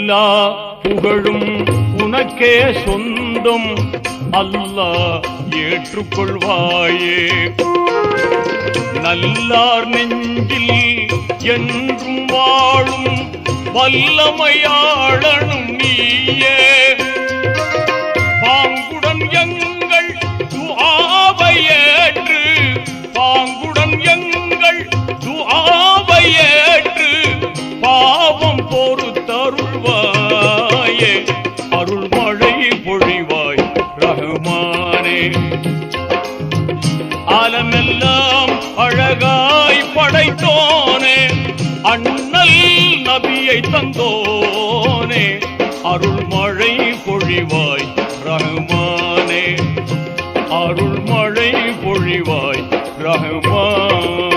எல்லா புகழும் உனக்கே சொந்தம் அல்லாஹ் ஏற்றுக்கொள்வாயே. நல்லார் நெஞ்சில் என்றும் வாழும் வல்லமையாளனும் நீயே. பாங்குடன் எங்கள் துஆவை ஏற்று, பாங்குடன் எங்கள் துஆவை ஏற்று பாவம் பொறுத்தருள்வாயே. அருள்மழை பொழிவாய் ரஹ்மானே. ஆலமெல்லாம் அழகாய் படைத்தோனே, அண்ணல் நபியை தந்தோனே. அருள்மழை பொழிவாய் ரஹ்மானே, அருள்மழை பொழிவாய் ரஹ்மானே.